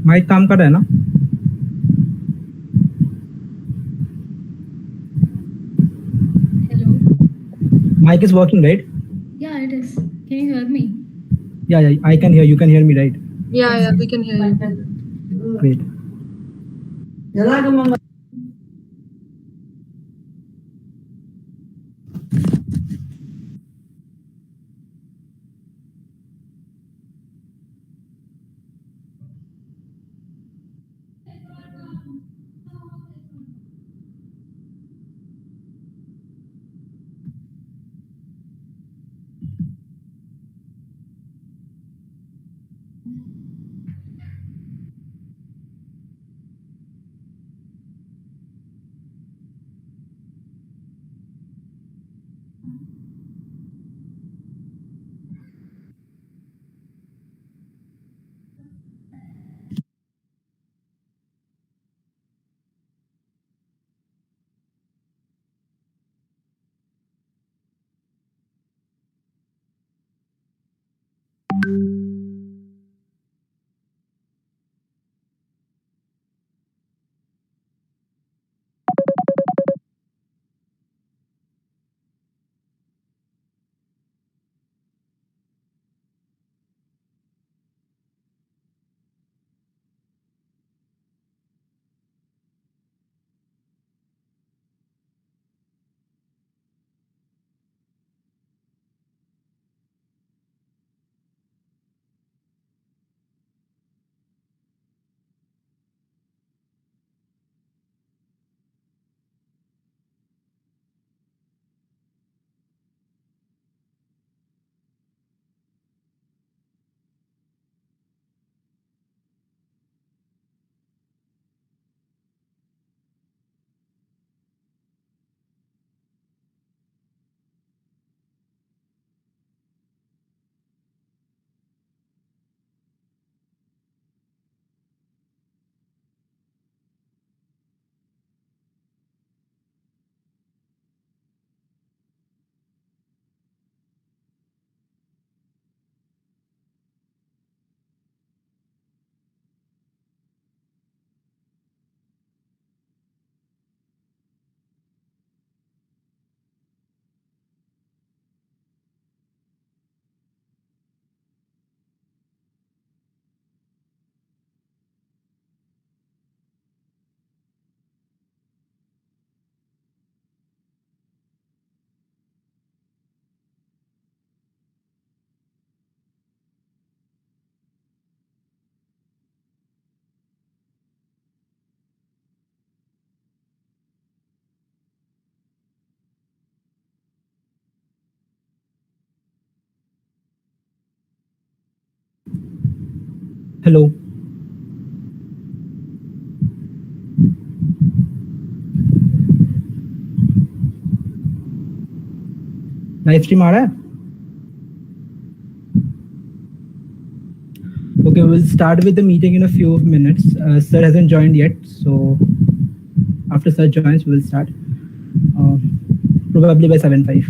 Mic काम कर रहा है ना? Hello. Mic is working, right? Yeah, it is. Can you hear me? Yeah, I can hear. You can hear me, right? Yeah, we can hear you. Great. Hello. Live stream आ रहा है? Okay, we'll start with the meeting in a few minutes. Sir hasn't joined yet, so after Sir joins, we'll start. Probably by 7:05.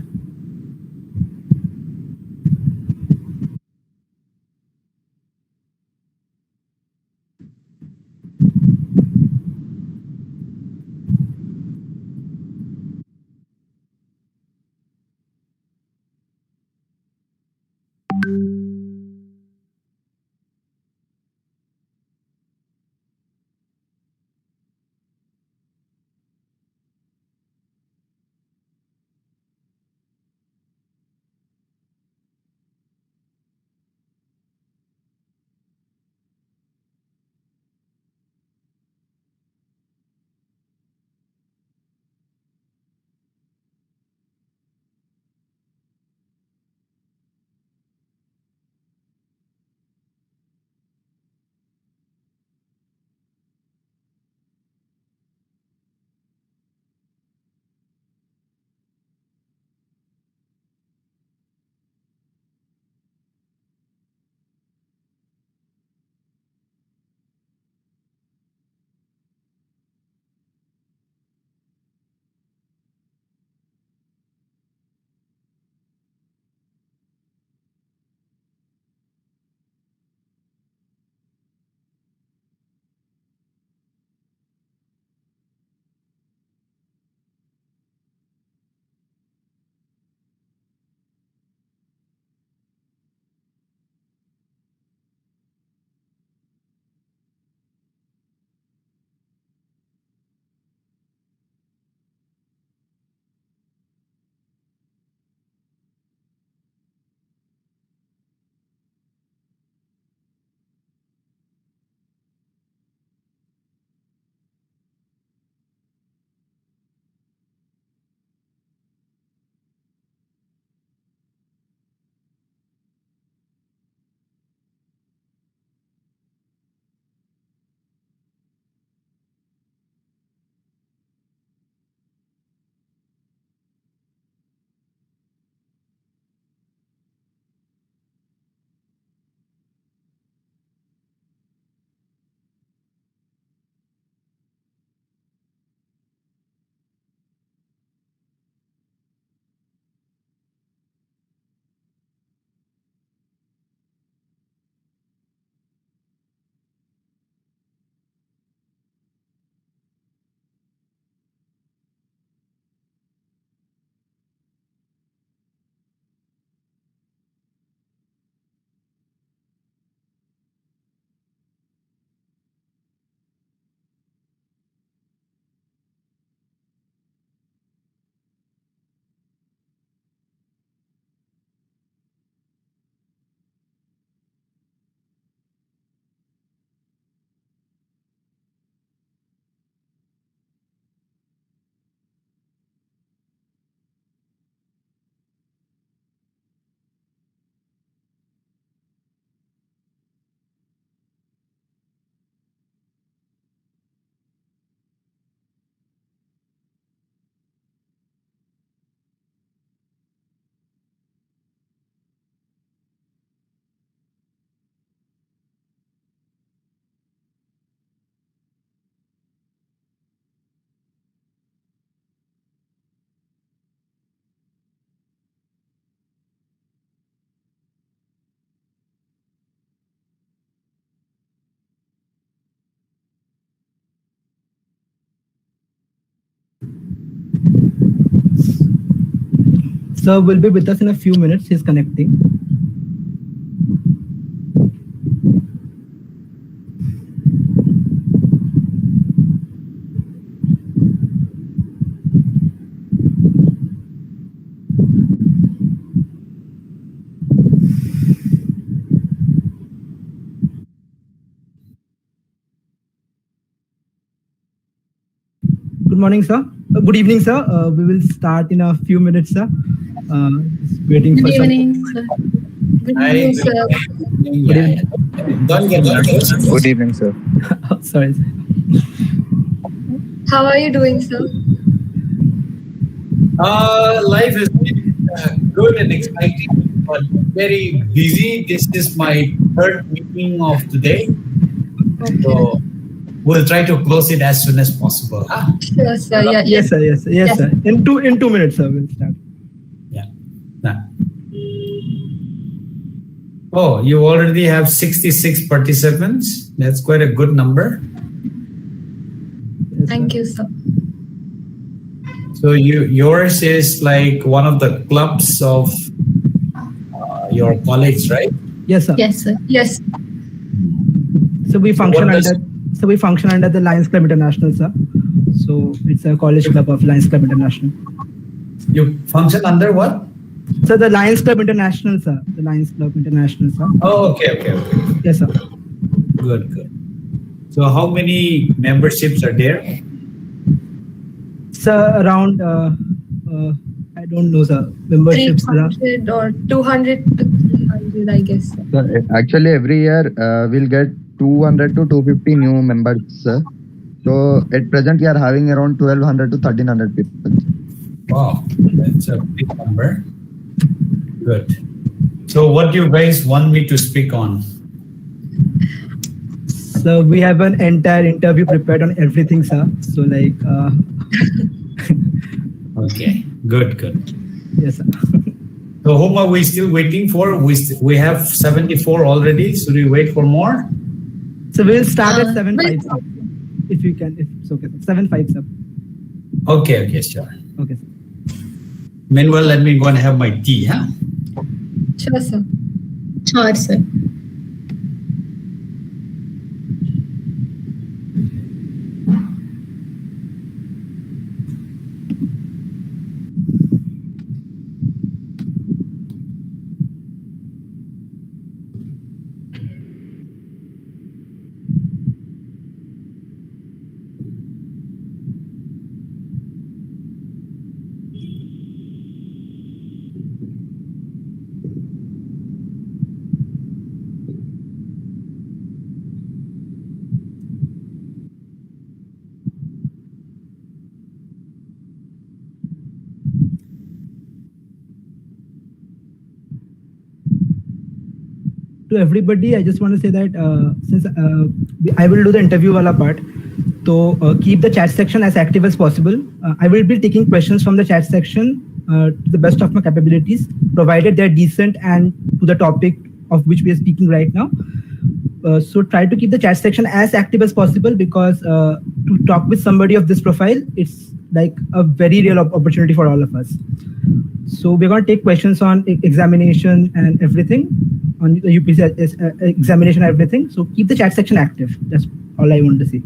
Sir will be with us in a few minutes. He's connecting. Good morning, sir. Good evening, sir. We will start in a few minutes, sir. Just waiting for Good some. evening, sir. Good Hi, evening, good sir. evening. Good Yeah, evening. don't get nervous. Good evening, sir. Sorry. Sir. How are you doing, sir? Life is good and exciting, but very busy. This is my third meeting of today, Okay. so we'll try to close it as soon as possible. Huh? Sure, sir. Yeah. Yes, sir. Yes, sir. Yes, sir. In 2 minutes, sir. We'll start. Yeah. Nah. Oh, you already have 66 participants. That's quite a good number. Yes, Thank sir. you, sir. So yours is like one of the clubs of your college, right? Yes, sir. Yes, sir. Yes. So we function what does- under. So we function under the Lions Club International, sir. So it's a college club of Lions Club International. You function under what? So the Lions Club International, sir. The Lions Club International, sir. Oh, okay. Yes, sir. Good. So how many memberships are there? Sir, around I don't know, sir. Memberships. 300 or 200 to 300, I guess. Sir. Sir, actually, every year we'll get 200 to 250 new members, sir. So at present, we are having around 1200 to 1300 people. Wow, that's a big number. Good. So what do you guys want me to speak on? So we have an entire interview prepared on everything, sir. So like, Okay, good. yes, sir. So whom are we still waiting for? We have 74 already. Should we wait for more? So we'll start at Well- 7:05, sir. If you can, if it's okay, sir. 7:05, sir. Okay, sure. Okay, sir. Meanwhile, let me go and have my tea, huh? Sure, sir. Sure, sir. To everybody, I just want to say that since I will do the interview wala part, so keep the chat section as active as possible. I will be taking questions from the chat section to the best of my capabilities, provided they're decent and to the topic of which we are speaking right now. So try to keep the chat section as active as possible, because to talk with somebody of this profile, it's like a very real opportunity for all of us. So we're going to take questions on examination and everything, on the UPC examination and everything. So keep the chat section active. That's all I want to say.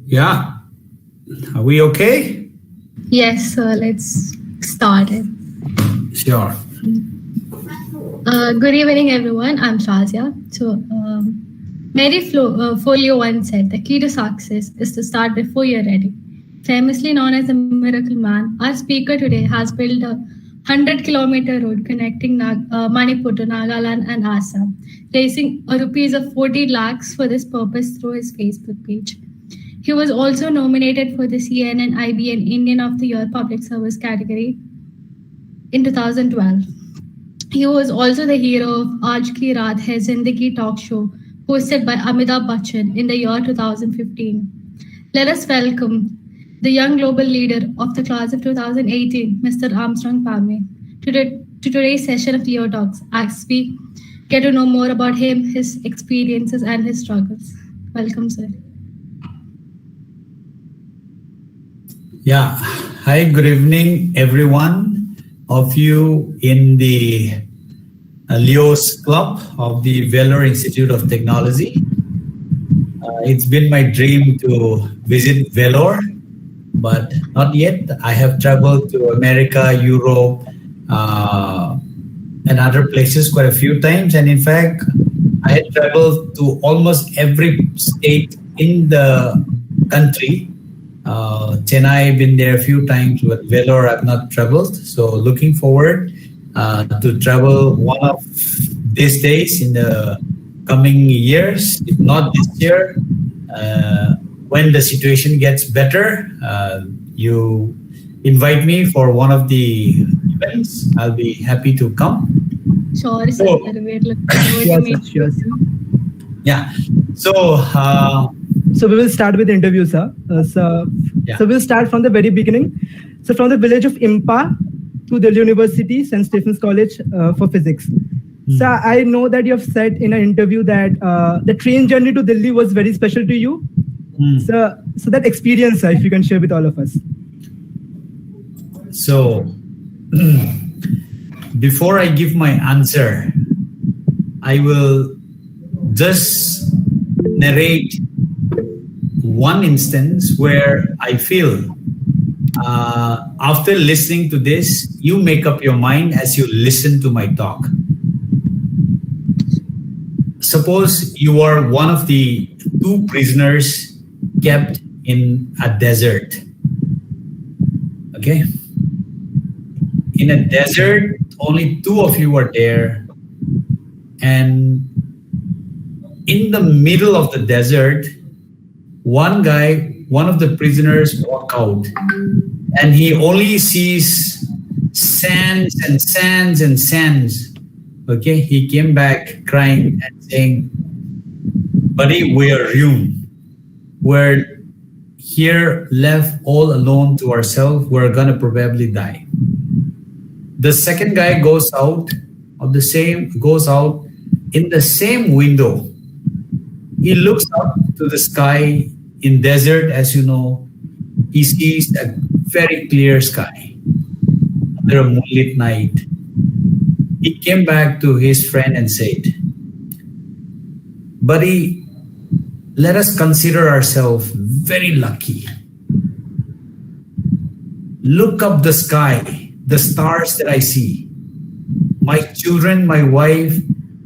Yeah. Are we okay? Yes, sir. Let's start it. Sure. Good evening, everyone. I'm Shazia. So, Folio once said, "The key to success is to start before you're ready." Famously known as the Miracle Man, our speaker today has built a 100-kilometer road connecting Manipur to Nagaland and Assam, raising rupees of 40 lakhs for this purpose through his Facebook page. He was also nominated for the CNN IBN Indian of the Year Public Service category in 2012. He was also the hero of Aaj Ki Raat Hai Zindagi talk show hosted by Amitabh Bachchan in the year 2015. Let us welcome the young global leader of the class of 2018, Mr. Armstrong Pame, to today's session of Leo Talks as we get to know more about him, his experiences, and his struggles. Welcome, sir. Yeah. Hi, good evening, everyone of you in the Leo's Club of the Vellore Institute of Technology. It's been my dream to visit Vellore, but not yet. I have traveled to America, Europe, and other places quite a few times. And in fact, I had traveled to almost every state in the country. Chennai, I've been there a few times, but Vellore I've not traveled. So looking forward to travel one of these days in the coming years, if not this year. When the situation gets better, you invite me for one of the events. I'll be happy to come. Sure, sir. Oh. We're looking forward to meet Sure, sir. Yeah. So, So we will start with the interview, sir. So we'll start from the very beginning. So from the village of Impa to Delhi University, St. Stephen's College for physics. So I know that you have said in an interview that the train journey to Delhi was very special to you. So that experience, sir, if you can share with all of us. So, before I give my answer, I will just narrate one instance where I feel after listening to this, you make up your mind as you listen to my talk. Suppose you are one of the two prisoners kept in a desert. Okay? In a desert, only two of you are there. And in the middle of the desert, one of the prisoners walk out and he only sees sands and sands and sands. Okay, he came back crying and saying, "Buddy, we are ruined. We're here left all alone to ourselves. We're gonna probably die." The second guy goes out in the same window. He looks up to the sky. In desert, as you know, he sees a very clear sky under a moonlit night. He came back to his friend and said, "Buddy, let us consider ourselves very lucky. Look up the sky, the stars that I see. My children, my wife,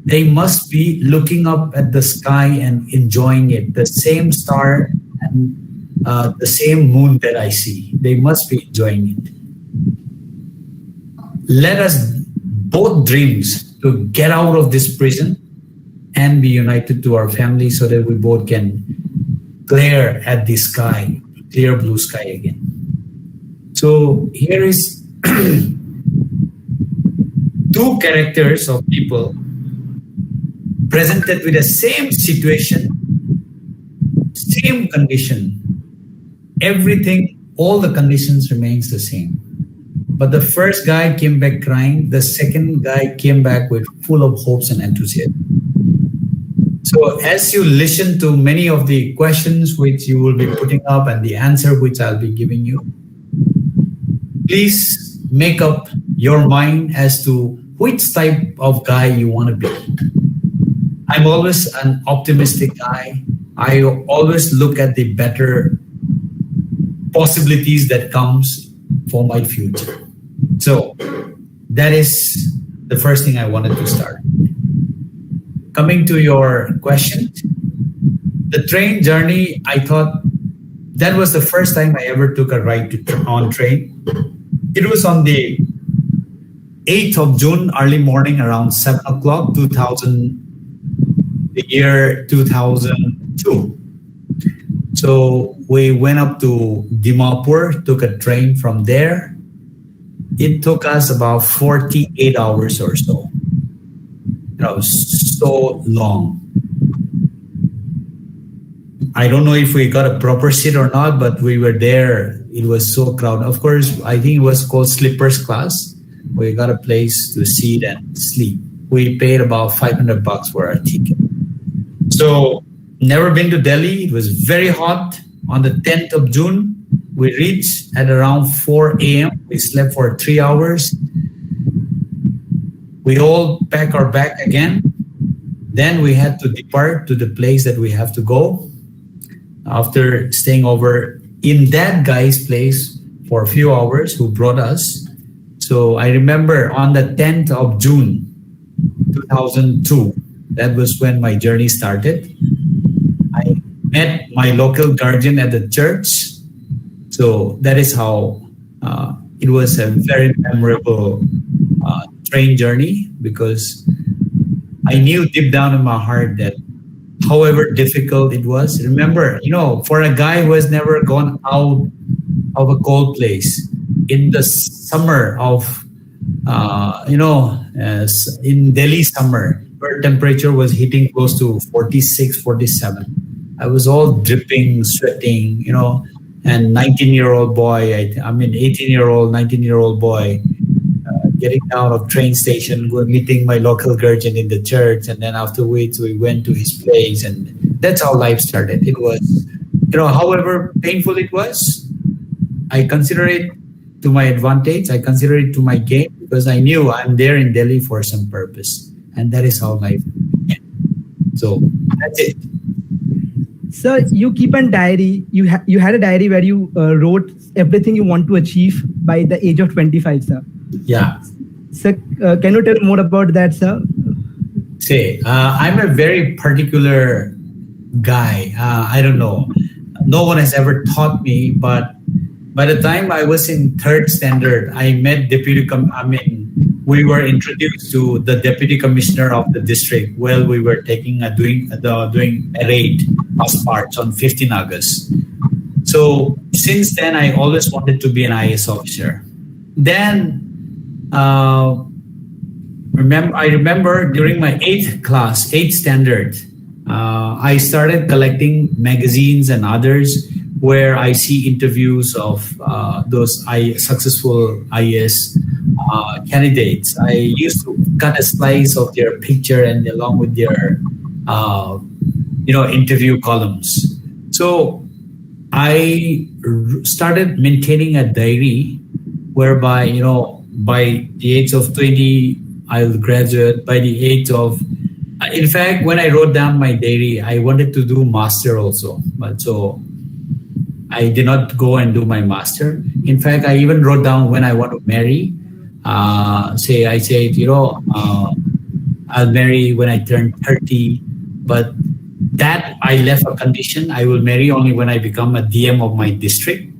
they must be looking up at the sky and enjoying it. The same star and the same moon that I see. They must be enjoying it. Let us both dreams to get out of this prison and be united to our family so that we both can glare at the sky, clear blue sky again." So here is two characters of people presented with the same situation, same condition. Everything, all the conditions remains the same. But the first guy came back crying. The second guy came back with full of hopes and enthusiasm. So as you listen to many of the questions which you will be putting up and the answer which I'll be giving you, please make up your mind as to which type of guy you want to be. I'm always an optimistic guy. I always look at the better possibilities that comes for my future. So that is the first thing I wanted to start. Coming to your question, the train journey, I thought that was the first time I ever took a ride on train. It was on the 8th of June, early morning, around 7 o'clock, the year 2002. So we went up to Dimapur, took a train from there. It took us about 48 hours or so. It was so long. I don't know if we got a proper seat or not, but we were there. It was so crowded. Of course, I think it was called sleepers class. We got a place to sit and sleep. We paid about $500 for our ticket. So, never been to Delhi. It was very hot. On the 10th of June, we reached at around 4 a.m. We slept for 3 hours. We all packed our bag again. Then we had to depart to the place that we have to go. After staying over in that guy's place for a few hours who brought us. So I remember on the 10th of June, 2002, that was when my journey started. I met my local guardian at the church. So that is how it was a very memorable train journey, because I knew deep down in my heart that however difficult it was, remember, for a guy who has never gone out of a cold place in the summer of, in Delhi summer, where temperature was hitting close to 46, 47. I was all dripping, sweating, and 19-year-old boy, 18-year-old, 19-year-old boy, getting out of train station, meeting my local guardian in the church, and then afterwards we went to his place, and that's how life started. It was, however painful it was, I consider it to my advantage. I consider it to my gain, because I knew I'm there in Delhi for some purpose, and that is how life began. So that's it. Sir, you keep a diary. You had a diary where you wrote everything you want to achieve by the age of 25, sir. Yeah. Sir, can you tell more about that, sir? I'm a very particular guy. I don't know. No one has ever taught me, but by the time I was in third standard, I met we were introduced to the deputy commissioner of the district while we were doing a raid of parts on 15 August. So since then, I always wanted to be an IAS officer. Then I remember during my 8th standard, I started collecting magazines and others where I see interviews of those successful IAS candidates. I used to cut a slice of their picture and along with their interview columns. So I started maintaining a diary whereby, by the age of 20, I'll graduate. By the age of, in fact, when I wrote down my diary, I wanted to do master also. But so I did not go and do my master. In fact, I even wrote down when I want to marry. I said, I'll marry when I turn 30. But that I left a condition. I will marry only when I become a DM of my district,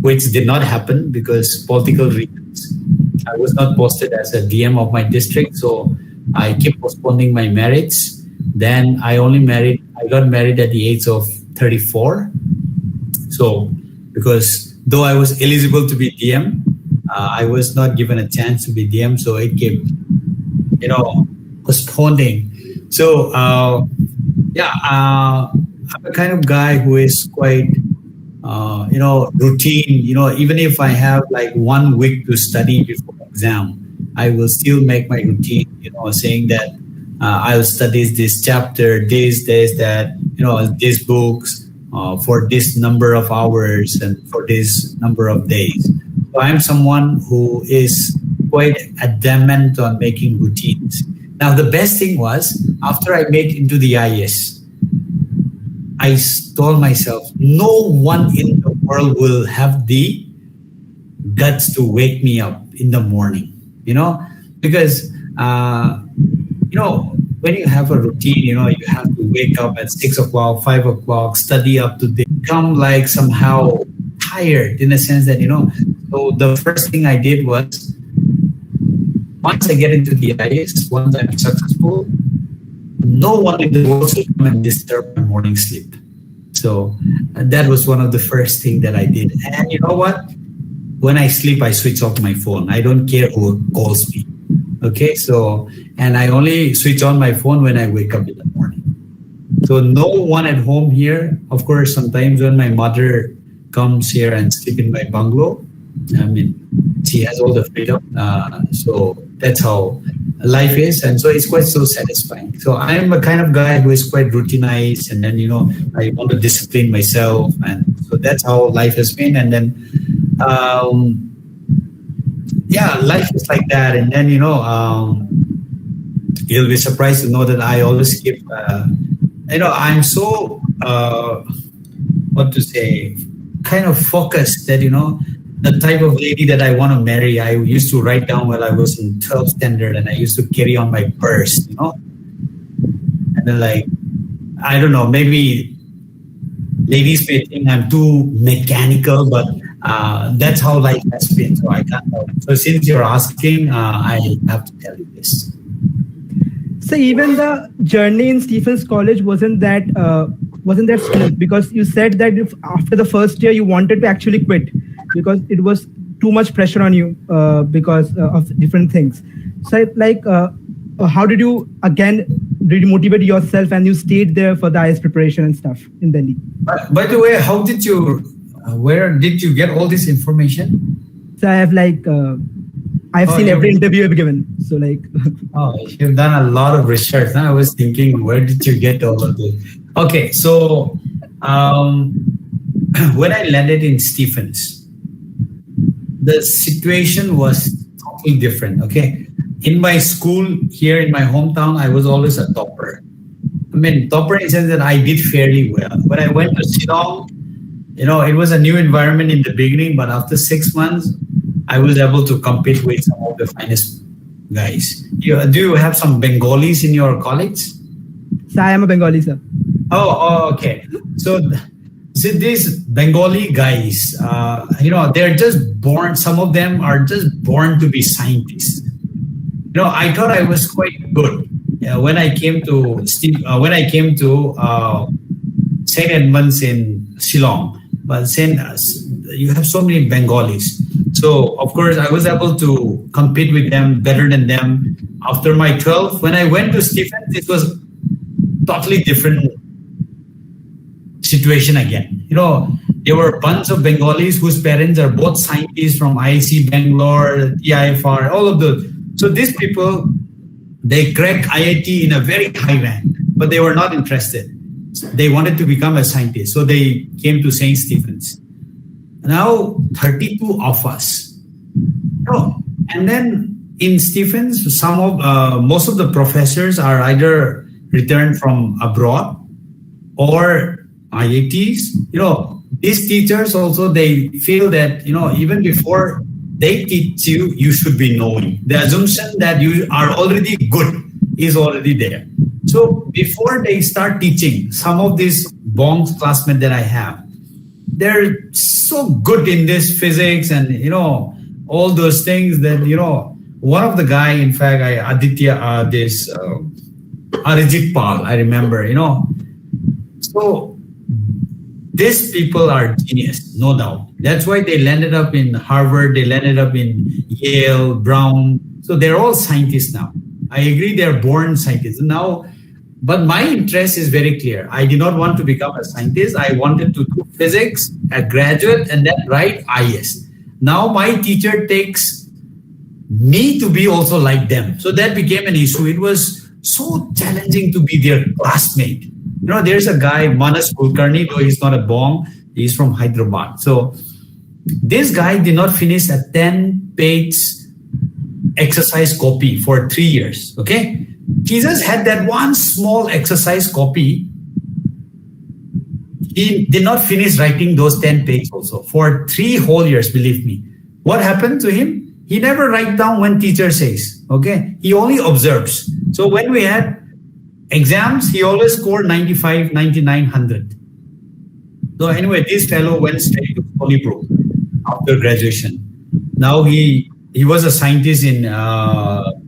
which did not happen because political reasons. I was not posted as a DM of my district, so I kept postponing my marriage. Then I got married at the age of 34. So, because though I was eligible to be DM, I was not given a chance to be DM, so it kept, postponing. So, I'm a kind of guy who is quite, routine. Even if I have like 1 week to study before exam, I will still make my routine, saying that I'll study this chapter, this, that, these books for this number of hours and for this number of days. So I'm someone who is quite adamant on making routines. Now, the best thing was, after I made into the IAS, I told myself, no one in the world will have the guts to wake me up in the morning, because, when you have a routine, you have to wake up at 6 o'clock, 5 o'clock, study up to day, become like somehow tired in a sense that, so the first thing I did was, once I get into the IAS, once I'm successful, no one in the world should come and disturb my morning sleep. So that was one of the first things that I did. And you know what? When I sleep, I switch off my phone. I don't care who calls me. Okay, so, and I only switch on my phone when I wake up in the morning. So no one at home here. Of course, sometimes when my mother comes here and sleep in my bungalow, she has all the freedom. So that's how life is. And so it's quite so satisfying. So I'm a kind of guy who is quite routinized, and then, I want to discipline myself. And so that's how life has been. And then, life is like that. And then, you'll be surprised to know that I always keep, I'm so, kind of focused that, the type of lady that I want to marry, I used to write down while I was in 12th standard, and I used to carry on my purse, And then, I don't know, maybe ladies may think I'm too mechanical, but that's how life has been. So I can't help. So since you're asking, I have to tell you this. So even the journey in Stephens College wasn't that smooth, because you said that if after the first year you wanted to actually quit because it was too much pressure on you because of different things. So how did you motivate yourself and you stayed there for the IAS preparation and stuff in Delhi? By the way, where did you get all this information? So I have I've seen every interview I've given. So you've done a lot of research. I was thinking, where did you get all of this? Okay, so when I landed in Stephens, the situation was totally different. Okay, in my school here in my hometown, I was always a topper. Topper in the sense that I did fairly well. When I went to Shillong, it was a new environment in the beginning, but after 6 months, I was able to compete with some of the finest guys. Do you have some Bengalis in your college? So I am a Bengali, sir. Oh, okay. So these Bengali guys, they're just born. Some of them are just born to be scientists. I thought I was quite good when I came to St. Edmunds in Shillong. But you have so many Bengalis. So, of course, I was able to compete with them, better than them. After my 12th, when I went to Stephens, it was totally different situation again. There were a bunch of Bengalis whose parents are both scientists from IIC Bangalore, TIFR, all of those. So these people, they cracked IIT in a very high rank, but they were not interested. They wanted to become a scientist. So they came to St. Stephens. Now, 32 of us. And then in Stephens, most of the professors are either returned from abroad or IITs. These teachers also, they feel that, even before they teach you, you should be knowing. The assumption that you are already good is already there. So before they start teaching, some of these bongs classmates that I have, they're so good in this physics and, all those things that, one of the guy, in fact, Arijit Pal, I remember, So these people are genius, no doubt. That's why they landed up in Harvard, they landed up in Yale, Brown. So they're all scientists now. I agree they're born scientists now. But my interest is very clear. I did not want to become a scientist. I wanted to do physics, a graduate, and then write IAS. Now my teacher takes me to be also like them. So that became an issue. It was so challenging to be their classmate. There's a guy, Manas Kulkarni, though he's not a bong, he's from Hyderabad. So this guy did not finish a 10-page exercise copy for 3 years, okay? He just had that one small exercise copy. he did not finish writing those 10 pages also for 3 whole years, believe me. What happened to him? He never write down when teacher says, okay? He only observes. So when we had exams, he always scored 95, 99, 100. So anyway, this fellow went straight to Manipur after graduation. Now he was a scientist in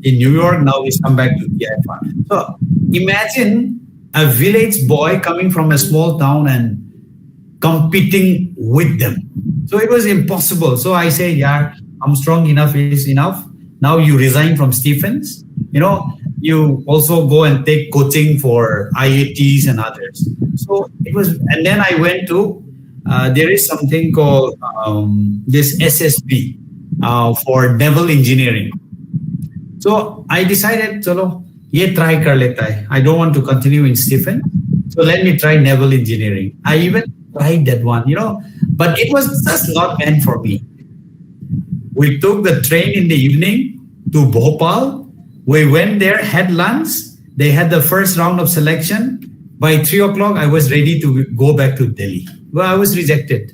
New York. Now he's come back to TIFR. So imagine a village boy coming from a small town and competing with them. So it was impossible. So I said, yeah, Armstrong, enough is enough. Now you resign from Stephens. You also go and take coaching for IITs and others. So it was, and then I went to, there is something called this SSB for naval engineering. So I decided, chalo, ye try kar leta hai. I don't want to continue in Stephens. So let me try naval engineering. I even tried that one, but it was just not meant for me. We took the train in the evening to Bhopal. We went there, had lunch. They had the first round of selection. By 3 o'clock, I was ready to go back to Delhi. Well, I was rejected.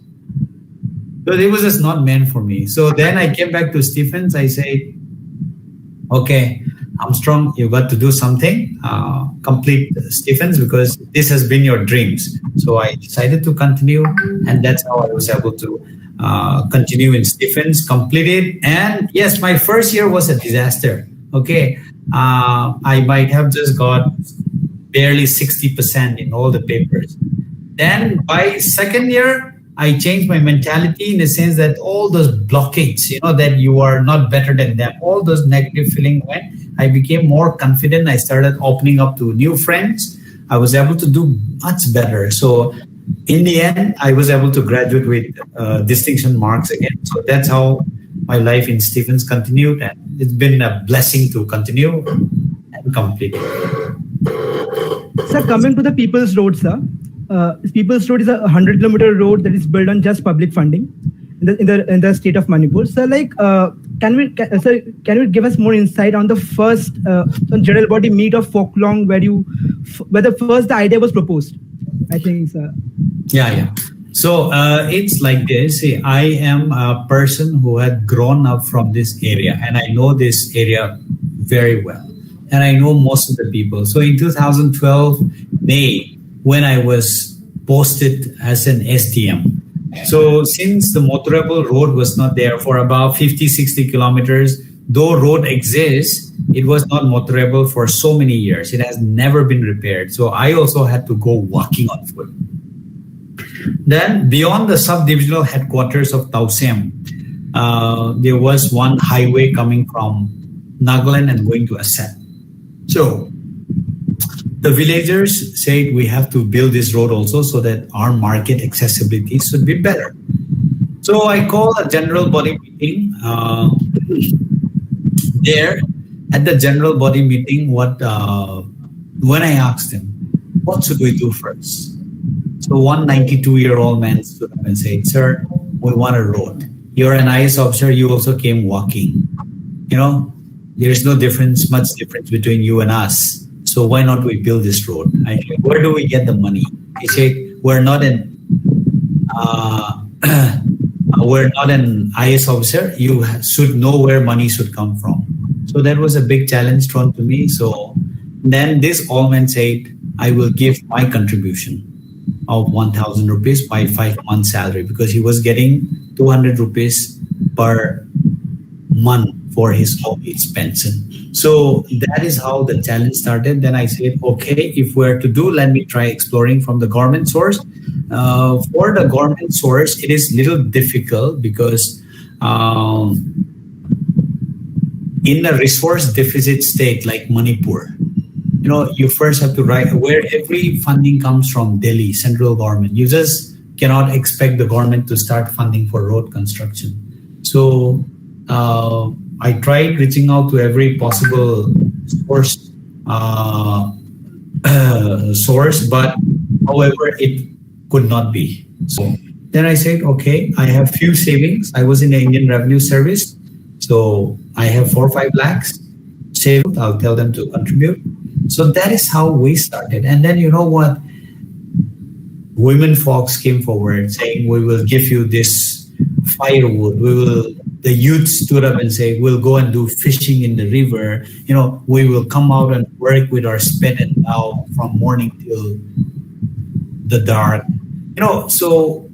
So it was just not meant for me. So then I came back to Stephens. I said, okay, Armstrong, you got to do something, complete Stephens, because this has been your dreams. So I decided to continue, and that's how I was able to continue in Stephens, completed. And yes, my first year was a disaster. Okay, I might have just got barely 60% in all the papers. Then by second year, I changed my mentality in the sense that all those blockades, that you are not better than them, all those negative feeling went. I became more confident. I started opening up to new friends. I was able to do much better. So in the end, I was able to graduate with distinction marks again. So that's how my life in Stephens continued, and it's been a blessing to continue and complete it. Sir, coming to the People's Road, sir. People's Road is a 100-kilometer road that is built on just public funding in the state of Manipur. So, can you give us more insight on the first general body meet of Folklong where the idea was proposed? I think, sir. Yeah. So it's like this. See, I am a person who had grown up from this area, and I know this area very well, and I know most of the people. So in 2012 May, when I was posted as an SDM. So since the motorable road was not there for about 50-60 kilometers, though road exists, it was not motorable for so many years. It has never been repaired. So I also had to go walking on foot. Then beyond the sub-divisional headquarters of Tausem, there was one highway coming from Nagaland and going to Assam. So the villagers said we have to build this road also so that our market accessibility should be better. So I called a general body meeting there. At the general body meeting, when I asked them, what should we do first? So one 92-year-old man stood up and said, sir, we want a road. You're an IS officer, you also came walking. There's no much difference between you and us. So why not we build this road? I said, where do we get the money? He said, we're not an IS officer. You should know where money should come from. So that was a big challenge thrown to me. So then this old man said, I will give my contribution of 1,000 rupees by 5 months salary, because he was getting 200 rupees per month for his age pension. So that is how the challenge started. Then I said, okay, if we're to do, let me try exploring from the government source. For the government source, it is little difficult because in a resource deficit state like Manipur, you first have to write where every funding comes from Delhi, central government. You just cannot expect the government to start funding for road construction. So I tried reaching out to every possible source, but however, it could not be. So then I said, okay, I have few savings. I was in the Indian Revenue Service. So I have 4 or 5 lakhs saved. I'll tell them to contribute. So that is how we started. And then you know what? women folks came forward saying, we will give you this firewood. The youth stood up and say, we'll go and do fishing in the river. We will come out and work with our spade and bow from morning till the dark. So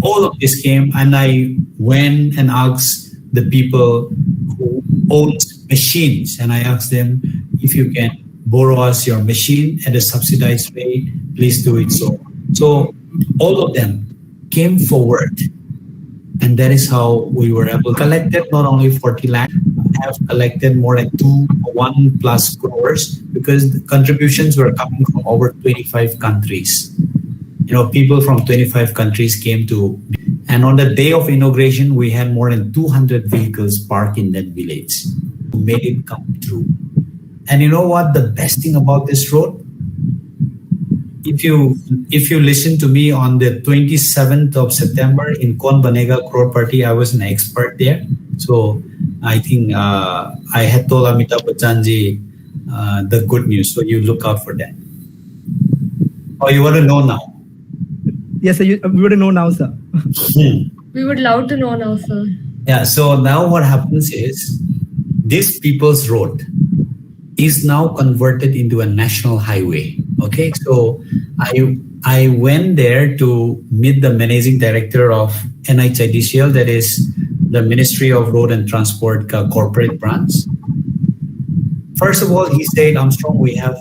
all of this came, and I went and asked the people who owned machines, and I asked them, if you can borrow us your machine at a subsidized rate, please do it so. So all of them came forward, and that is how we were able to collect not only 40 lakh, have collected more like 1+ crores, because the contributions were coming from over 25 countries. People from 25 countries came to, and on the day of inauguration, we had more than 200 vehicles parked in that village. We made it come true. And you know what? The best thing about this road, if you listen to me on the 27th of September in Kaun Banega Crore Party, I was an expert there. So I think I had told Amitabh Bachchan ji the good news. So you look out for that. Oh, you want to know now? Yes, sir. We want to know now, sir. We would love to know now, sir. Yeah. So now what happens is, this People's Road is now converted into a national highway. Okay. So I went there to meet the managing director of NHIDCL, that is the Ministry of Road and Transport corporate branch. First of all, he said, Armstrong, we have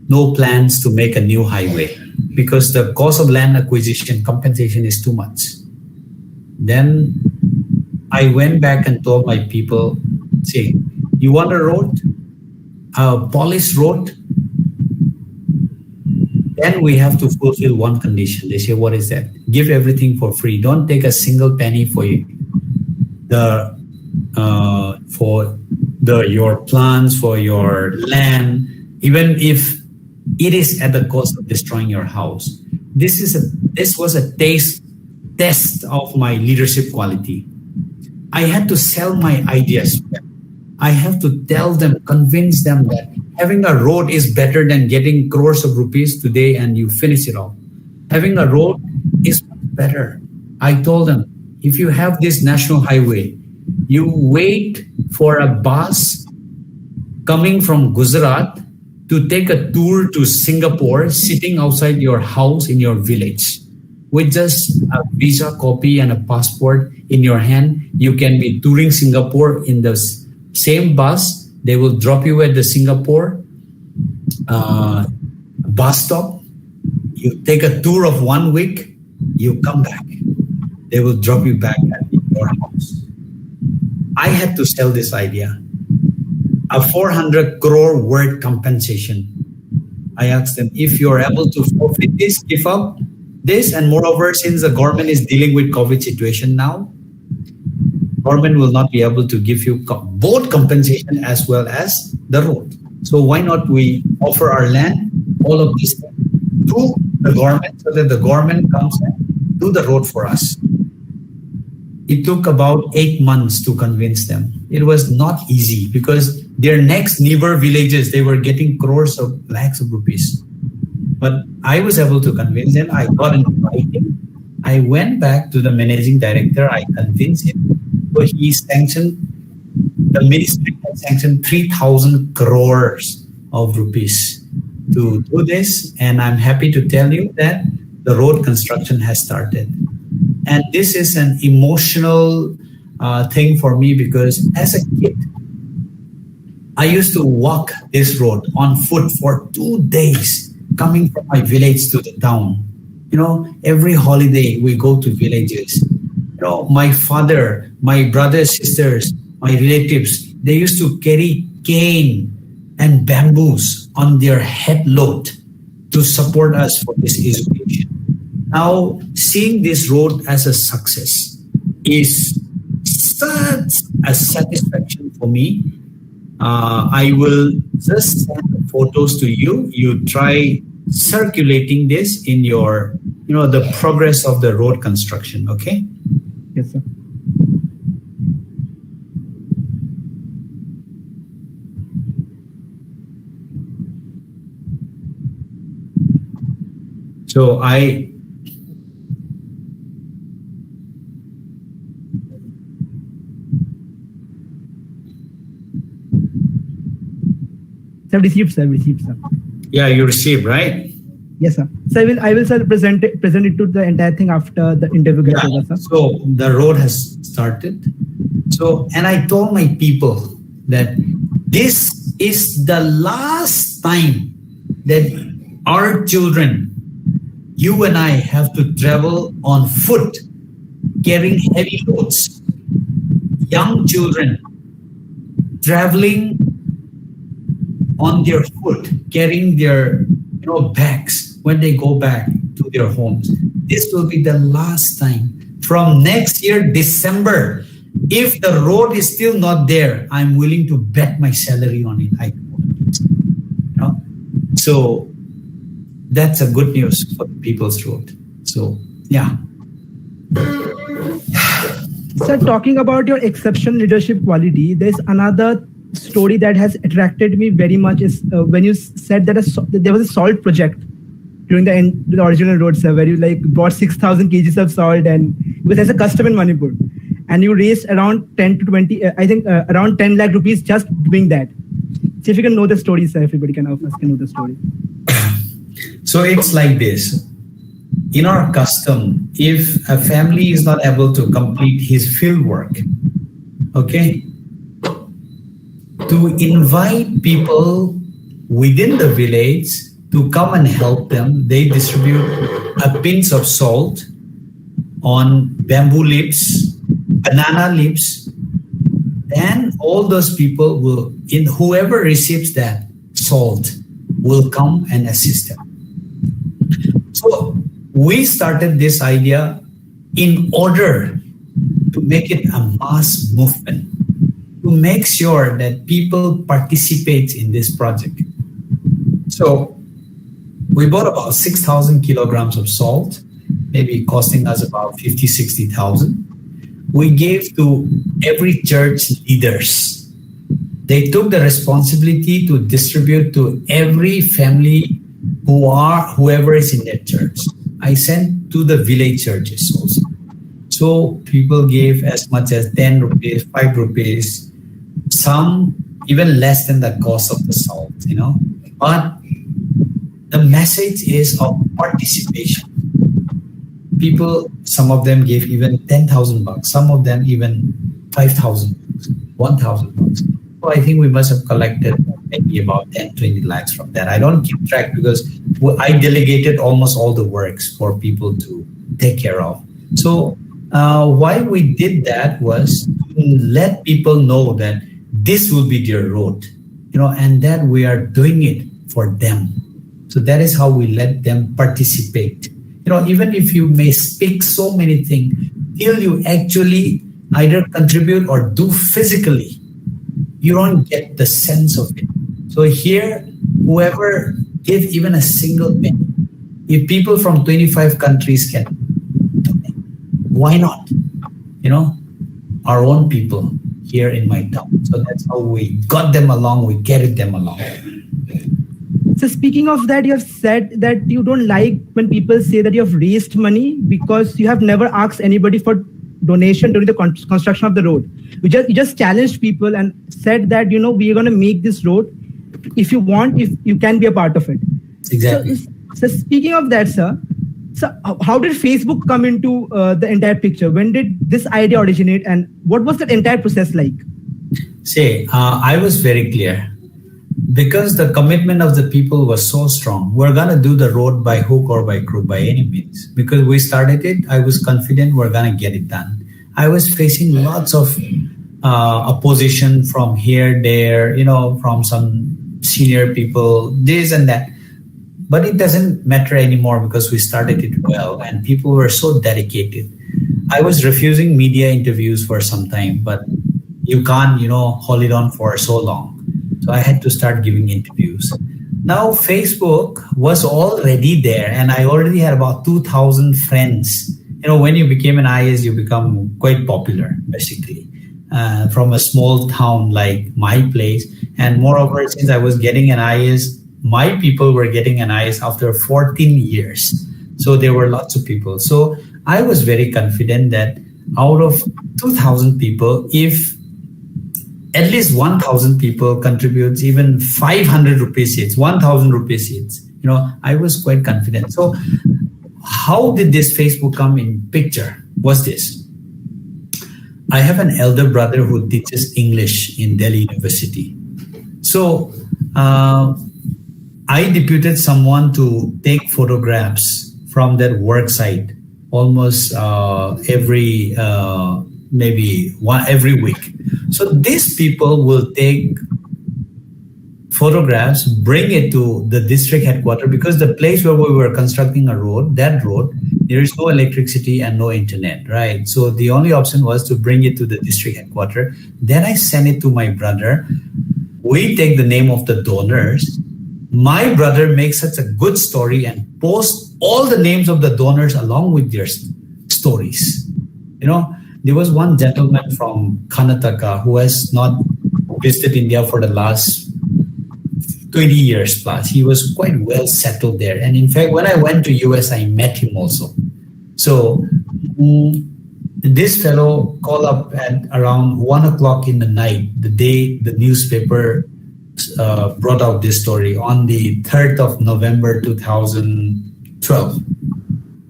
no plans to make a new highway because the cost of land acquisition compensation is too much. Then I went back and told my people, see, you want a road, a polished road? Then we have to fulfill one condition. They say, what is that? Give everything for free. Don't take a single penny for your plants, for your land, even if it is at the cost of destroying your house. This was a test of my leadership quality. I had to sell my ideas. I have to tell them, convince them that having a road is better than getting crores of rupees today and you finish it off. Having a road is better. I told them, if you have this national highway, you wait for a bus coming from Gujarat to take a tour to Singapore, sitting outside your house in your village. With just a visa copy and a passport in your hand, you can be touring Singapore in the same bus. They will drop you at the Singapore bus stop. You take a tour of 1 week, you come back. They will drop you back at your house. I had to sell this idea. A 400 crore word compensation. I asked them, if you're able to forfeit this, give up this, and moreover, since the government is dealing with COVID situation now, government will not be able to give you both compensation as well as the road. So why not we offer our land, all of this to the government, so that the government comes and do the road for us. It took about 8 months to convince them. It was not easy because their next neighbor villages, they were getting crores of lakhs of rupees. But I was able to convince them. I got into writing. I went back to the managing director. I convinced him. So he sanctioned, the ministry had sanctioned 3,000 crores of rupees to do this. And I'm happy to tell you that the road construction has started. And this is an emotional thing for me because as a kid, I used to walk this road on foot for 2 days, coming from my village to the town. Every holiday we go to villages. My father, my brothers, sisters, my relatives, they used to carry cane and bamboos on their head load to support us for this education. Now, seeing this road as a success is such a satisfaction for me. I will just send photos to you. You try circulating this in your, the progress of the road construction, okay? Yes, sir. So I Sir, received, sir. Received, sir. Yeah, you received, right? Yes, sir. So I will, sir, present it to the entire thing after the interview gets over, sir. So the road has started. So, and I told my people that this is the last time that our children, you and I, have to travel on foot, carrying heavy loads. Young children traveling on their foot, carrying their bags when they go back to their homes. This will be the last time. From next year, December, if the road is still not there, I'm willing to bet my salary on it. So that's a good news for the People's Road. So yeah. Sir, talking about your exceptional leadership quality, there's another story that has attracted me very much is when you said that there was a salt project during the original road, sir, where you bought 6,000 kgs of salt, and it was as a custom in Manipur, and you raised around 10 to 20, around 10 lakh rupees just doing that. So if you can know the story, sir, everybody can know the story. So it's like this. In our custom, if a family is not able to complete his field work, okay, to invite people within the village to come and help them, they distribute a pinch of salt on bamboo leaves, banana leaves, and all those people will, whoever receives that salt, will come and assist them. So we started this idea in order to make it a mass movement, to make sure that people participate in this project. So we bought about 6,000 kilograms of salt, maybe costing us about 50, 60,000. We gave to every church leaders. They took the responsibility to distribute to every family whoever is in their church. I sent to the village churches also. So people gave as much as 10 rupees, 5 rupees, some even less than the cost of the salt, But the message is of participation. People, some of them gave even 10,000 bucks, some of them even 5,000 bucks, 1,000 bucks. So I think we must have collected maybe about 10, 20 lakhs from that. I don't keep track because I delegated almost all the works for people to take care of. So why we did that was to let people know that this will be their road, and that we are doing it for them. So that is how we let them participate. Even if you may speak so many things, till you actually either contribute or do physically, you don't get the sense of it. So here, whoever gives even a single penny, if people from 25 countries can donate, why not? Our own people here in my town. So that's how we got them along, we carried them along. So speaking of that, you have said that you don't like when people say that you have raised money because you have never asked anybody for donation during the construction of the road. You just challenged people and said that, we are going to make this road. If you want, if you can be a part of it. Exactly. So speaking of that, sir, so how did Facebook come into the entire picture? When did this idea originate, and what was that entire process like? See, I was very clear. Because the commitment of the people was so strong, we're going to do the road by hook or by crook, by any means. Because we started it, I was confident we're going to get it done. I was facing lots of opposition from here, there, from some senior people, this and that. But it doesn't matter anymore because we started it well and people were so dedicated. I was refusing media interviews for some time, but you can't, hold it on for so long. So I had to start giving interviews. Now Facebook was already there and I already had about 2,000 friends. When you became an IS, you become quite popular, basically, from a small town like my place. And moreover, since I was getting an IS, my people were getting an IS after 14 years. So there were lots of people. So I was very confident that out of 2,000 people, if at least 1,000 people contributes, even 500 rupees seats, 1,000 rupees seats. I was quite confident. So how did this Facebook come in picture? Was this? I have an elder brother who teaches English in Delhi University. So I deputed someone to take photographs from their work site almost every week. So these people will take photographs, bring it to the district headquarters, because the place where we were constructing a road, that road, there is no electricity and no internet, right? So the only option was to bring it to the district headquarters. Then I send it to my brother. We take the name of the donors. My brother makes such a good story and posts all the names of the donors along with their stories. There was one gentleman from Karnataka who has not visited India for the last 20 years plus. He was quite well settled there. And in fact, when I went to US, I met him also. So this fellow called up at around 1 o'clock in the night, the day the newspaper brought out this story on the 3rd of November 2012.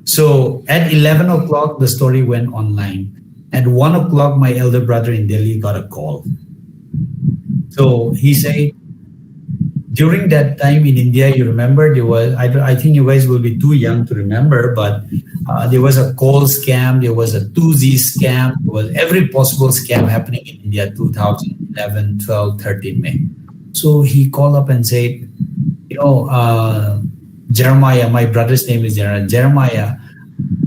So at 11 o'clock, the story went online. At 1 o'clock, my elder brother in Delhi got a call. So he said, during that time in India, you remember there was, I think you guys will be too young to remember, but there was a coal scam, there was a 2Z scam, there was every possible scam happening in India, 2011, 12, 13 May. So he called up and said, Jeremiah, my brother's name is Jeremiah,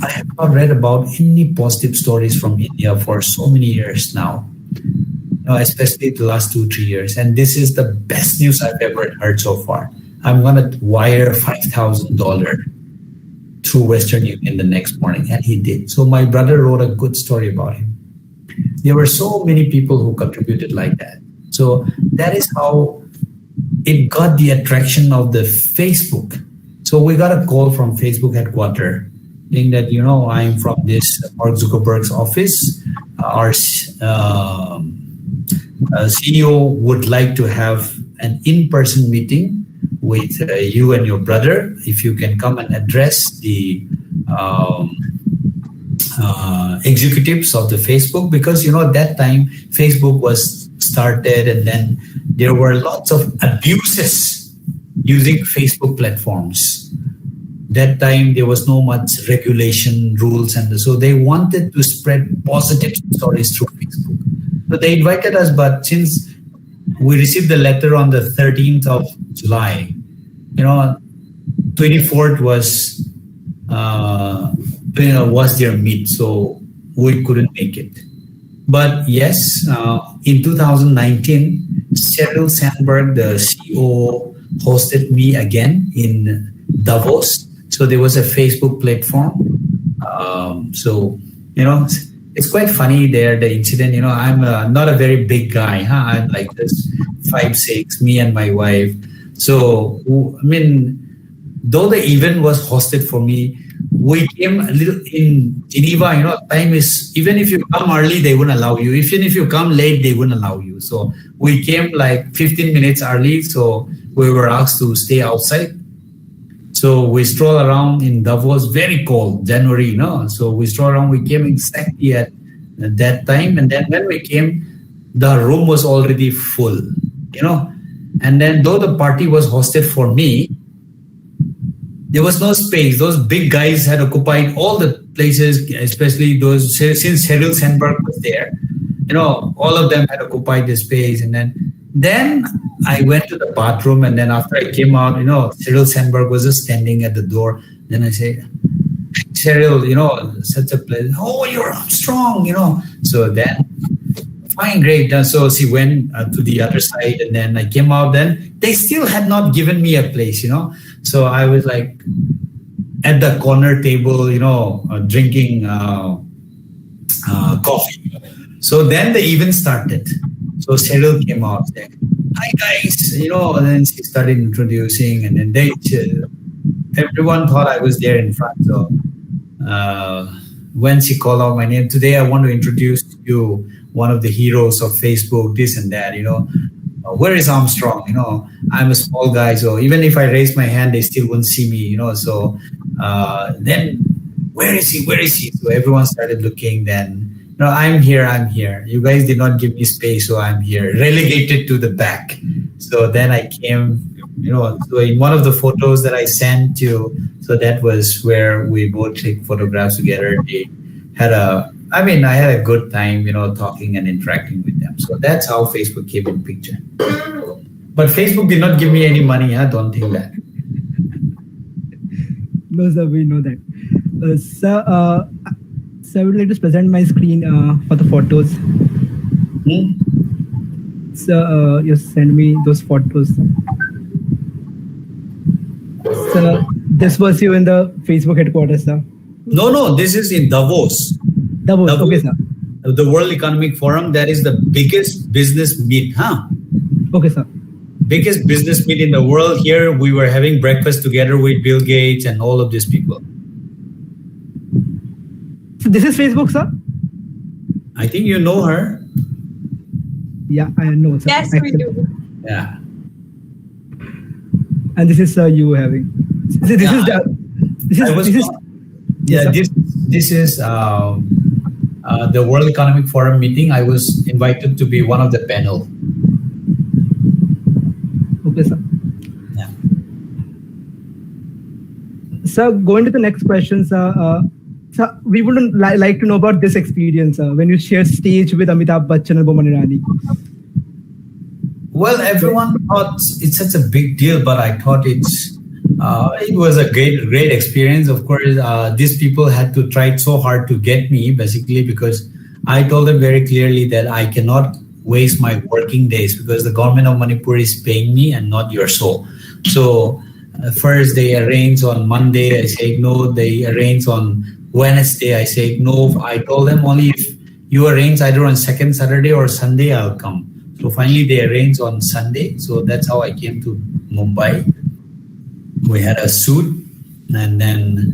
I have not read about any positive stories from India for so many years now. Especially the last 2-3 years. And this is the best news I've ever heard so far. I'm going to wire $5,000 through Western Union the next morning. And he did. So my brother wrote a good story about him. There were so many people who contributed like that. So that is how it got the attraction of the Facebook. So we got a call from Facebook headquarters saying that, I'm from this Mark Zuckerberg's office. Our CEO would like to have an in-person meeting with you and your brother. If you can come and address the executives of the Facebook, because at that time Facebook was started and then there were lots of abuses using Facebook platforms. That time there was no much regulation rules, and so they wanted to spread positive stories through Facebook. So they invited us, but since we received the letter on the 13th of July, 24th was their meet, so we couldn't make it. But yes, in 2019, Sheryl Sandberg, the CEO, hosted me again in Davos. So there was a Facebook platform. It's quite funny there, the incident. I'm not a very big guy. I'm like this 5'6", me and my wife. So, though the event was hosted for me, we came a little in Geneva, time is, even if you come early, they wouldn't allow you. Even if you come late, they wouldn't allow you. So we came like 15 minutes early. So we were asked to stay outside. So we stroll around in Davos, very cold, January, So we stroll around, we came exactly at that time. And then when we came, the room was already full, And then though the party was hosted for me, there was no space. Those big guys had occupied all the places, especially those, since Sheryl Sandberg was there, all of them had occupied the space. And then I went to the bathroom, and then after I came out, Sheryl Sandberg was just standing at the door. Then I say, Sheryl, such a pleasure. Oh, you're Armstrong, So then, fine, great. So she went to the other side, and then I came out. Then they still had not given me a place, So I was like at the corner table, drinking coffee. So then the event started. So Sheryl came out saying, hi guys, and then she started introducing, and then everyone thought I was there in front. So when she called out my name, today I want to introduce to you one of the heroes of Facebook, this and that, where is Armstrong? I'm a small guy, so even if I raise my hand, they still won't see me, so then where is he? So everyone started looking. Then I'm here. You guys did not give me space, so I'm here, relegated to the back. So then I came, so in one of the photos that I sent you, so that was where we both take photographs together. They had I had a good time, talking and interacting with them. So that's how Facebook came in picture. But Facebook did not give me any money. I don't think that. No, sir, we know that. Sir, I would like to present my screen for the photos. Sir, you send me those photos. Sir, this was you in the Facebook headquarters, sir. No, this is in Davos. Davos, okay, sir. The World Economic Forum, that is the biggest business meet, Okay, sir. Biggest business meet in the world. Here we were having breakfast together with Bill Gates and all of these people. So this is Facebook, sir? I think you know her. Yeah, I know, sir. Yes, we do. Yeah. And this is you having. This is the. This is the World Economic Forum meeting. I was invited to be one of the panel. Okay, sir. Yeah. Sir, going to the next question, sir. Sir, we would like to know about this experience when you shared stage with Amitabh Bachchan and Boman Irani. Well, everyone thought it's such a big deal, but I thought it was a great experience. Of course, these people had to try so hard to get me, basically, because I told them very clearly that I cannot waste my working days because the government of Manipur is paying me and not your soul. So first they arrange on Monday, I say no. They arrange on Wednesday, I say no. I told them only if you arrange either on second Saturday or Sunday, I'll come. So finally they arranged on Sunday. So that's how I came to Mumbai. We had a suit, and then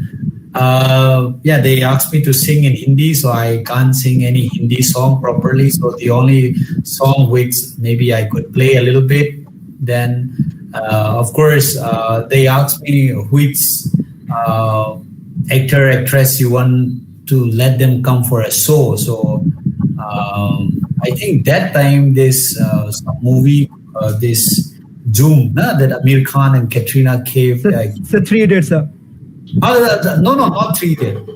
they asked me to sing in Hindi, so I can't sing any Hindi song properly. So the only song which maybe I could play a little bit. Then of course they asked me which actor, actress you want to let them come for a show. So I think that time this movie, this Zoom, that Amir Khan and Katrina Kaif. So 3 Idiots, sir. No, not 3 Idiots.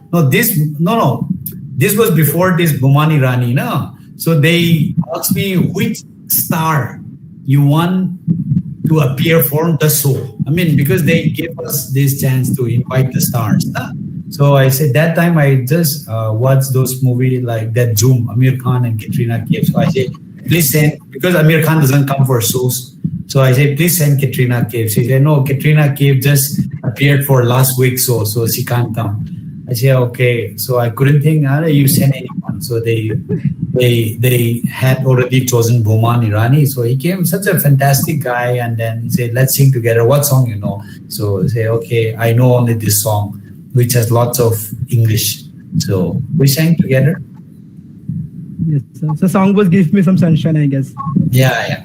This was before this Bomani Rani, no. So they asked me which star you want to appear for the show. Because they gave us this chance to invite the stars. So I said that time I just watched those movies like that Zoom, Amir Khan and Katrina Kaif. So I said, please send, because Amir Khan doesn't come for shows. So I said, please send Katrina Kaif. She said, no, Katrina Kaif just appeared for last week's show, so she can't come. I said, okay. So I couldn't think, you send anyone. So they had already chosen Boman Irani. So he came, such a fantastic guy. And then he said, let's sing together. What song you know? So I say, okay, I know only this song, which has lots of English. So we sang together. Yes, sir. So song was Give Me Some Sunshine, I guess. Yeah.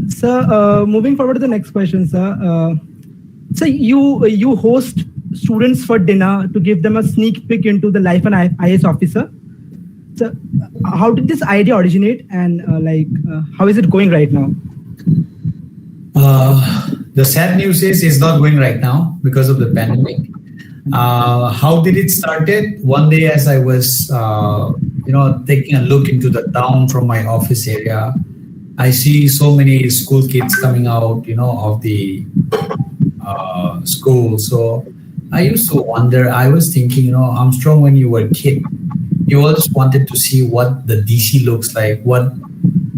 Sir, moving forward to the next question, sir. So you host students for dinner to give them a sneak peek into the life of an IAS officer. So how did this idea originate, and how is it going right now? The sad news is it's not going right now because of the pandemic. How did it started? One day as I was, taking a look into the town from my office area, I see so many school kids coming out, of the school. So I used to wonder, I was thinking, Armstrong, when you were a kid, you always wanted to see what the DC looks like, what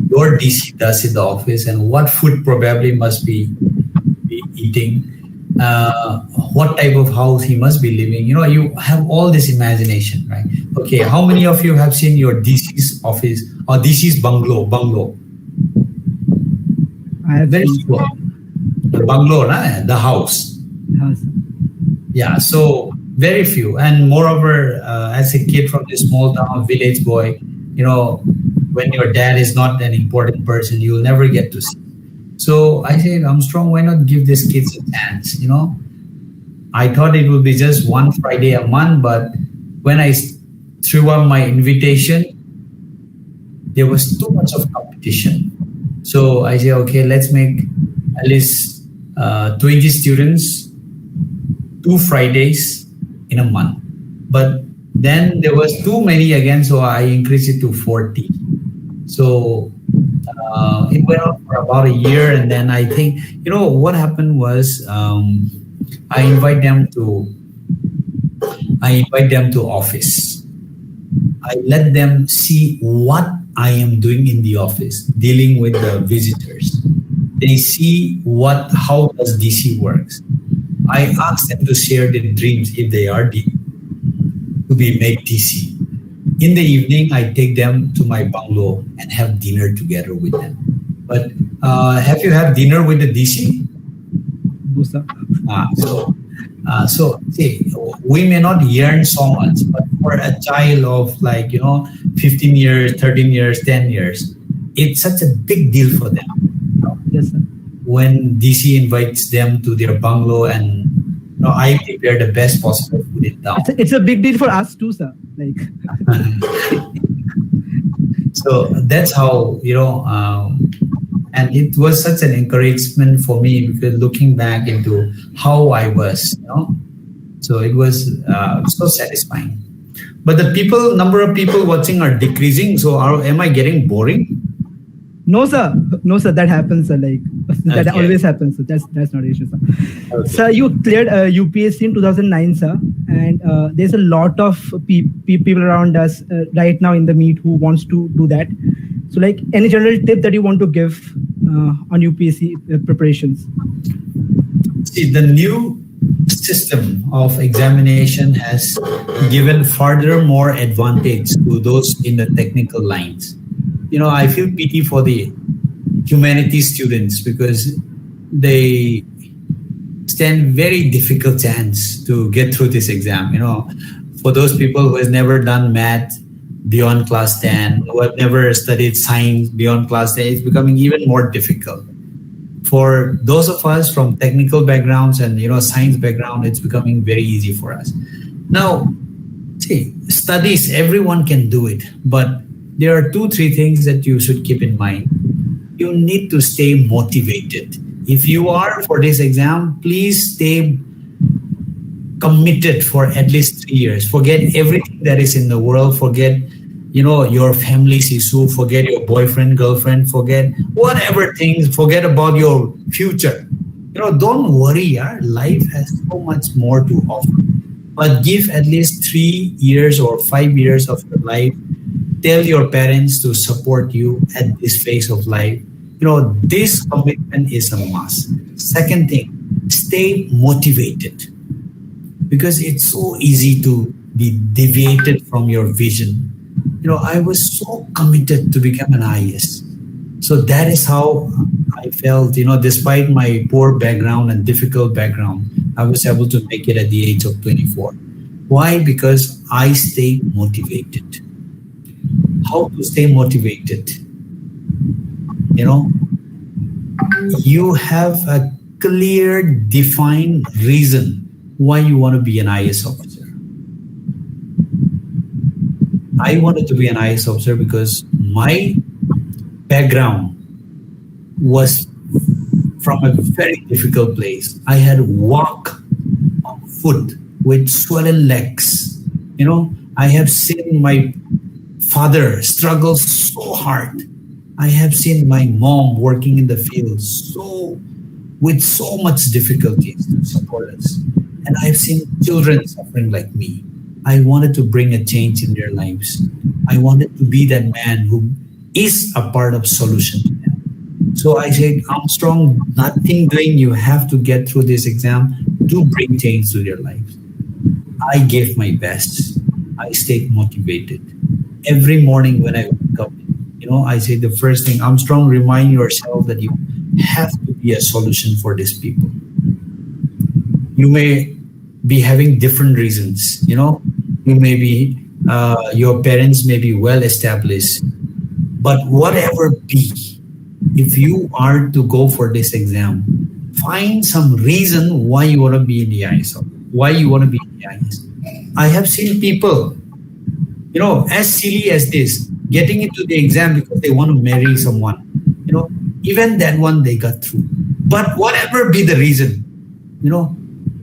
your DC does in the office, and what food probably must be eating, what type of house he must be living. You have all this imagination, right? Okay, how many of you have seen your DC's office or DC's bungalow? I have Very small. The bungalow, the house. House. Yeah, so Very few. And moreover, as a kid from this small town, village boy, when your dad is not an important person, you'll never get to see. So I said, Armstrong, why not give these kids a chance? I thought it would be just one Friday a month, but when I threw up my invitation, there was too much of competition. So I said, okay, let's make at least 20 students, 2 Fridays in a month. But then there was too many again, so I increased it to 40. So it went on for about a year, and then I think what happened was I invite them to office. I let them see what I am doing in the office, dealing with the visitors. They see how does DC works. I ask them to share their dreams if they are to be made DC. In the evening, I take them to my bungalow and have dinner together with them. But have you had dinner with the DC? So see, we may not yearn so much, but for a child of 15 years, 13 years, 10 years, it's such a big deal for them. Yes, sir. When DC invites them to their bungalow, and I prepare the best possible food in town. It's a big deal for us too, sir. So that's how and it was such an encouragement for me, because looking back into how I was, so it was so satisfying. But the number of people watching are decreasing. So am I getting boring? No, sir. That happens, sir. That always happens. So that's not an issue, sir. Okay. Sir, you cleared UPSC in 2009, sir, and there's a lot of people around us right now in the meet who wants to do that. So, any general tip that you want to give on UPSC preparations? See, the new system of examination has given further more advantage to those in the technical lines. I feel pity for the humanities students, because they stand very difficult chance to get through this exam. For those people who has never done math beyond class 10, who have never studied science beyond class 10, it's becoming even more difficult. For those of us from technical backgrounds and science background, it's becoming very easy for us. Now, see, studies, everyone can do it, but there are 2-3 things that you should keep in mind. You need to stay motivated. If you are for this exam, please stay committed for at least 3 years. Forget everything that is in the world. Forget, your family's issue. Forget your boyfriend, girlfriend. Forget whatever things. Forget about your future. Don't worry. Life has so much more to offer. But give at least 3 years or 5 years of your life. Tell your parents to support you at this phase of life. This commitment is a must. Second thing, stay motivated, because it's so easy to be deviated from your vision. I was so committed to become an IAS. So that is how I felt, despite my poor background and difficult background, I was able to make it at the age of 24. Why? Because I stayed motivated. How to stay motivated? You have a clear, defined reason why you want to be an IAS officer. I wanted to be an IAS officer because my background was from a very difficult place. I had walk on foot with swollen legs. I have seen my father struggle so hard. I have seen my mom working in the field with so much difficulties to support us. And I've seen children suffering like me. I wanted to bring a change in their lives. I wanted to be that man who is a part of solution to them. So I said, Armstrong, nothing doing, you have to get through this exam to bring change to their lives. I gave my best. I stayed motivated. Every morning when I wake up, I say the first thing, Armstrong, remind yourself that you have to be a solution for these people. You may be having different reasons. You may be, your parents may be well established, but whatever be, if you are to go for this exam, find some reason why you want to be in the IS, why you want to be in the IS. I have seen people, as silly as this, getting into the exam because they want to marry someone. Even that one they got through. But whatever be the reason,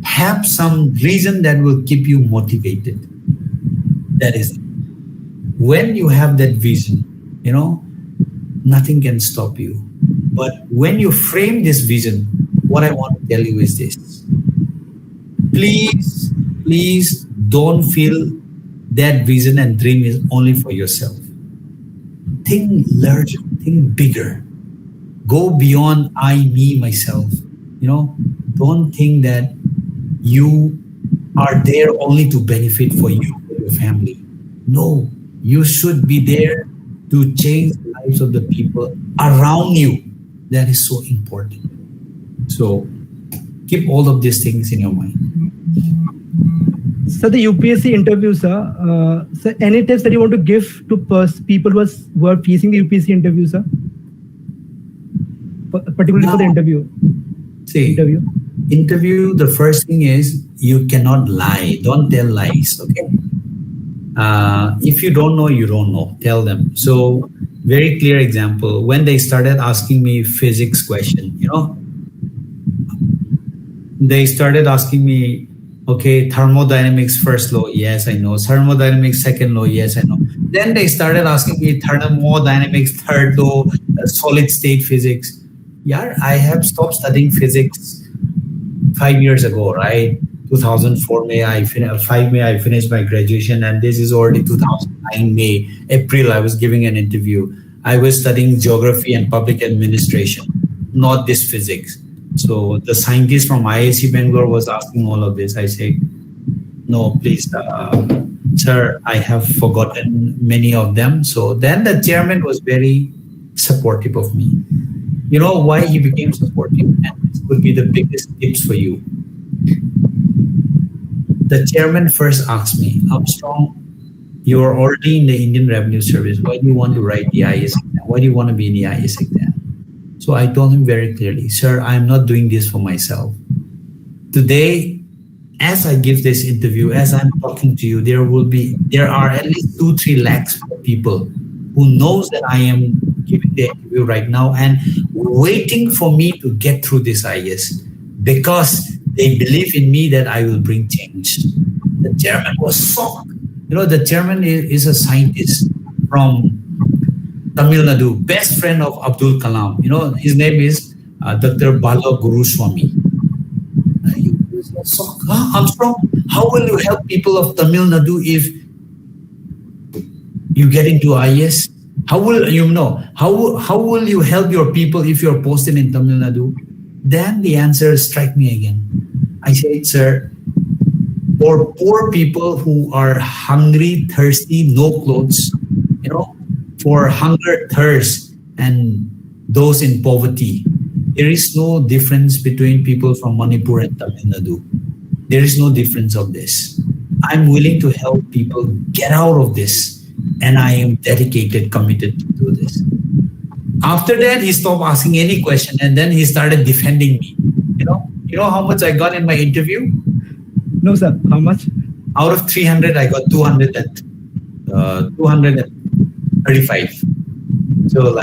have some reason that will keep you motivated. That is it. When you have that vision, nothing can stop you. But when you frame this vision, what I want to tell you is this. Please don't feel that vision and dream is only for yourself. Think larger, think bigger. Go beyond I, me, myself. Don't think that you are there only to benefit for you or your family. No, you should be there to change the lives of the people around you. That is so important. So keep all of these things in your mind. So the UPSC interview, sir. So any tips that you want to give to people who are facing the UPSC interview, sir? Particularly for the interview. See, interview, the first thing is you cannot lie. Don't tell lies, okay? If you don't know, you don't know. Tell them. So very clear example. When they started asking me physics question, they started asking me, okay, thermodynamics first law, yes, I know. Thermodynamics second law, yes, I know. Then they started asking me thermodynamics third law, solid state physics. Yeah, I have stopped studying physics 5 years ago, right? 2004 May, I finished my graduation, and this is already 2009 April, I was giving an interview. I was studying geography and public administration, not this physics. So the scientist from IISc Bangalore was asking all of this. I say, no, please, sir, I have forgotten many of them. So then the chairman was very supportive of me. You know why he became supportive? And this could be the biggest tips for you. The chairman first asked me, Armstrong, you are already in the Indian Revenue Service. Why do you want to write the IS exam? Why do you want to be in the IS exam? So I told him very clearly, sir, I'm not doing this for myself. Today, as I give this interview, as I'm talking to you, there are at least 2-3 lakhs people who knows that I am giving the interview right now and waiting for me to get through this IS because they believe in me that I will bring change. The chairman was shocked. The chairman is a scientist from Tamil Nadu, best friend of Abdul Kalam. His name is Dr. Bala Guruswamy. He was shocked. Armstrong, how will you help people of Tamil Nadu if you get into IS? How will you help your people if you're posted in Tamil Nadu? Then the answer struck me again. I said, sir, for poor people who are hungry, thirsty, no clothes, for hunger, thirst, and those in poverty, there is no difference between people from Manipur and Tamil Nadu. There is no difference of this. I'm willing to help people get out of this, and I am dedicated, committed to do this. After that, he stopped asking any question, and then he started defending me. You know how much I got in my interview? No, sir. How much? Out of 300, I got 235. So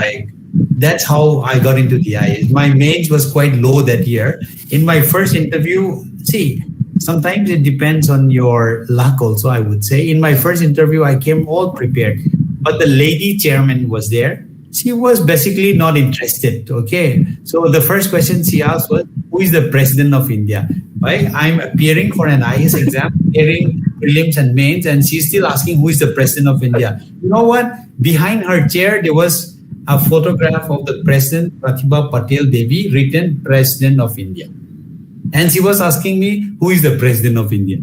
that's how I got into the IS. My mains was quite low that year. In my first interview, sometimes it depends on your luck also, I would say. In my first interview, I came all prepared. But the lady chairman was there. She was basically not interested, okay? So the first question she asked was, who is the president of India? Right? I'm appearing for an IS exam, appearing prelims and mains, and she's still asking who is the president of India. You know what? Behind her chair, there was a photograph of the President Pratibha Patel Devi, written President of India. And she was asking me, who is the President of India?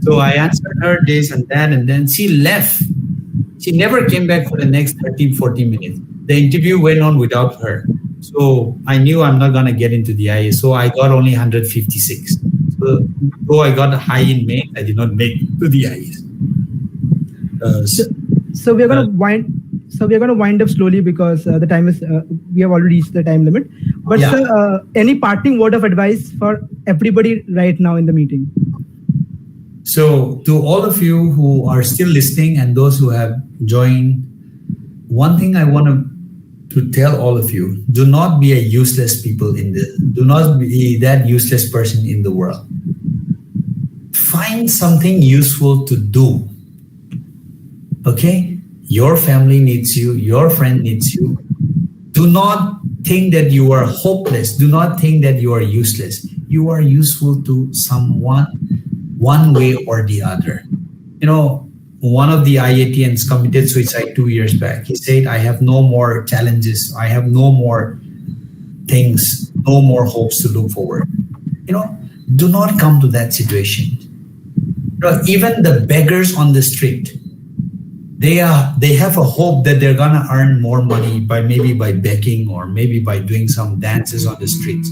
So I answered her this and that, and then she left. She never came back for the next 30-40 minutes. The interview went on without her. So I knew I'm not going to get into the IS. So I got only 156. So, though I got a high in math, I did not make it to the IAS. So we're gonna wind up slowly because the time is we have already reached the time limit. But Yeah. sir, any parting word of advice for everybody right now in the meeting? So, to all of you who are still listening and those who have joined, one thing I want to tell all of you: do not be a useless people do not be that useless person in the world. Find something useful to do. Okay? Your family needs you, your friend needs you. Do not think that you are hopeless. Do not think that you are useless. You are useful to someone one way or the other. You know, one of the IITians committed suicide 2 years back. He said, I have no more challenges. I have no more things, no more hopes to look forward. You know, do not come to that situation. You know, even the beggars on the street, they have a hope that they're gonna earn more money by begging or maybe by doing some dances on the streets.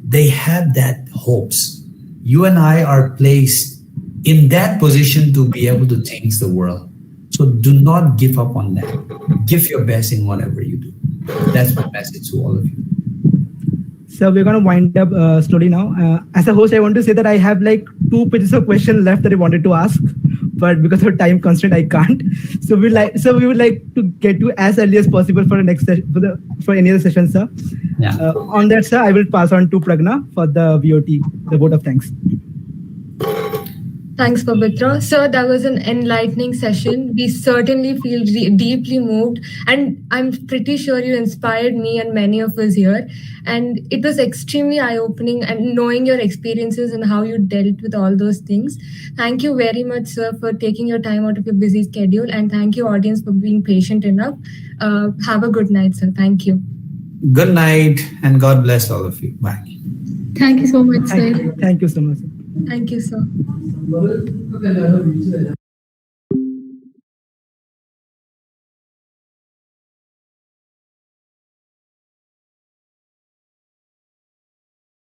They have that hopes. You and I are placed in that position to be able to change the world. So do not give up on that. Give your best in whatever you do. That's my message to all of you. So we're gonna wind up slowly now. As a host, I want to say that I have like 2 pages of questions left that I wanted to ask, but because of time constraint, I can't. So we would like to get to as early as possible for the next for any other session, sir. Yeah. On that, sir, I will pass on to Pragna for the VOT, the vote of thanks. Thanks, Pavitra. Sir, that was an enlightening session. We certainly feel deeply moved, and I'm pretty sure you inspired me and many of us here. And it was extremely eye-opening, and knowing your experiences and how you dealt with all those things. Thank you very much, sir, for taking your time out of your busy schedule, and thank you, audience, for being patient enough. Have a good night, sir. Thank you. Good night and God bless all of you. Bye. Thank you so much, sir. Thank you so much, sir. Thank you, sir.